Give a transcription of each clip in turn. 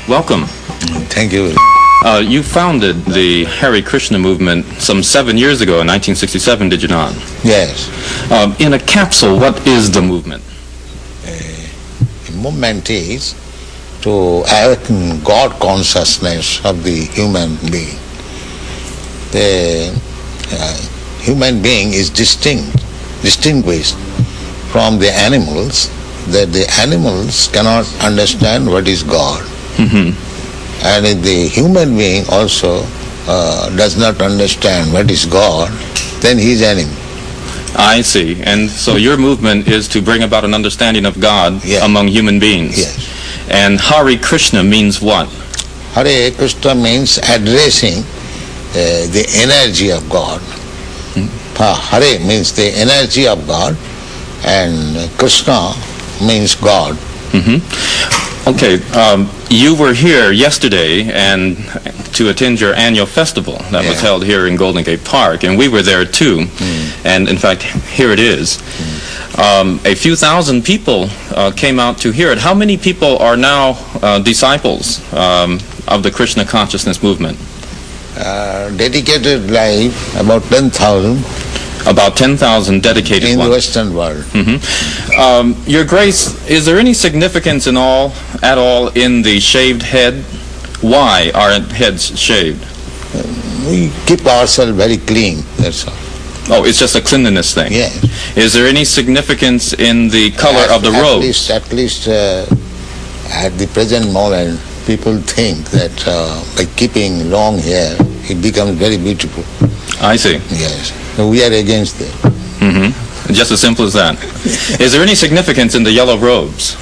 Welcome. Thank you. You founded the Hare Krishna movement some 7 years ago in 1967, did you not? Yes. In a capsule, what is the movement? The movement is to awaken God consciousness of the human being. The human being is distinguished from the animals, that the animals cannot understand what is God. And if the human being also does not understand what is God, then he is animal. I see. And so your movement is to bring about an understanding of God among human beings. Yes. And Hare Krishna means what? Hare Krishna means addressing the energy of God. Hare means the energy of God, and Krishna means God. Okay, you were here yesterday and to attend your annual festival that was held here in Golden Gate Park, and we were there too. And in fact, here it is. A few thousand people came out to hear it. How many people are now disciples of the Krishna consciousness movement? Dedicated life, about 10,000. About 10,000 dedicated in ones. the Western world. Your Grace, is there any significance at all in the shaved head? Why are heads shaved? We keep ourselves very clean, that's all. Oh, it's just a cleanliness thing? Yes. Is there any significance in the color of the robes? At least at the present moment, people think that by keeping long hair, it becomes very beautiful. I see. Yes. So we are against that. Just as simple as that. Is there any significance in the yellow robes?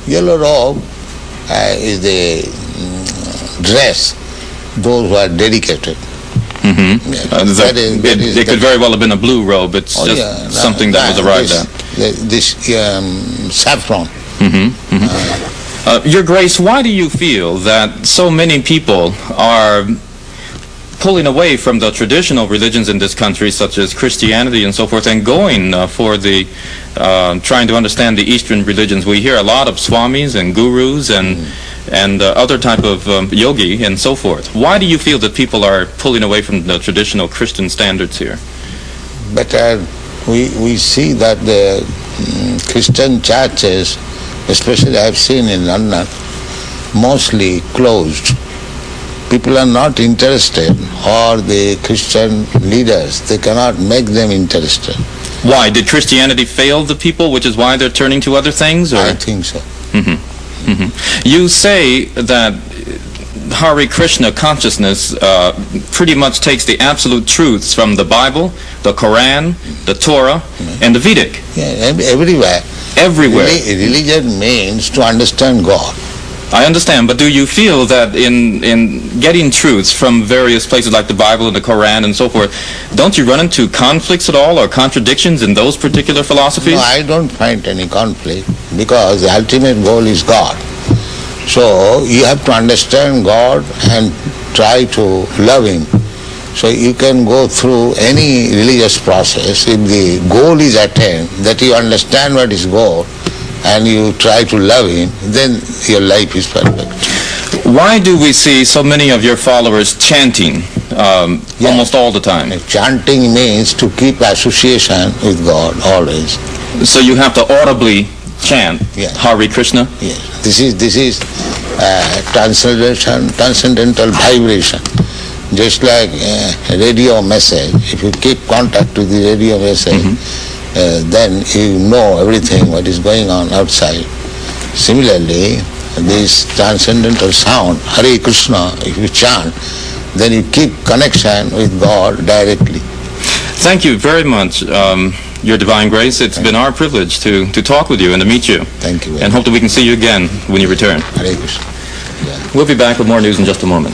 Yellow robe is the dress, those who are dedicated. It could very well have been a blue robe. It's just something that was arrived at. This saffron. Your Grace, why do you feel that so many people are pulling away from the traditional religions in this country, such as Christianity and so forth, and going for the trying to understand the Eastern religions? We hear a lot of swamis and gurus and other type of yogi and so forth. Why do you feel that people are pulling away from the traditional Christian standards here? But we see that the Christian churches, especially I have seen in London, mostly closed. People are not interested, or the Christian leaders, they cannot make them interested. Why? Did Christianity fail the people, which is why they're turning to other things? Or? I think so. You say that Hare Krishna consciousness pretty much takes the absolute truths from the Bible, the Quran, the Torah, and the Vedic. Yeah, everywhere. Everywhere. Religion means to understand God. I understand, but do you feel that in getting truths from various places like the Bible and the Quran and so forth, don't you run into conflicts at all or contradictions in those particular philosophies? No, I don't find any conflict, because the ultimate goal is God. So you have to understand God and try to love Him. So you can go through any religious process. If the goal is attained, that you understand what is God, and you try to love Him, then your life is perfect. Why do we see so many of your followers chanting almost all the time? Chanting means to keep association with God always. So you have to audibly chant Hare Krishna? Yes. This is transcendental vibration. Just like a radio message, if you keep contact with the radio message, then you know everything what is going on outside. Similarly, this transcendental sound, Hare Krishna, if you chant, then you keep connection with God directly. Thank you very much, Your Divine Grace. It's been our privilege to talk with you and to meet you. Thank you. And hope that we can see you again when you return. Hare Krishna. We'll be back with more news in just a moment.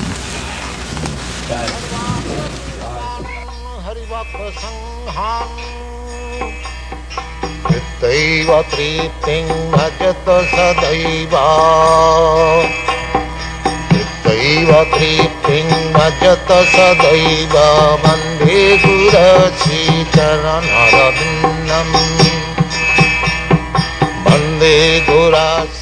दैव तृप्तिं भजत सदैव दैव तृप्तिं भजत सदैव वन्दे गुरश्रीचरणरविन्दं वन्दे गुरश्री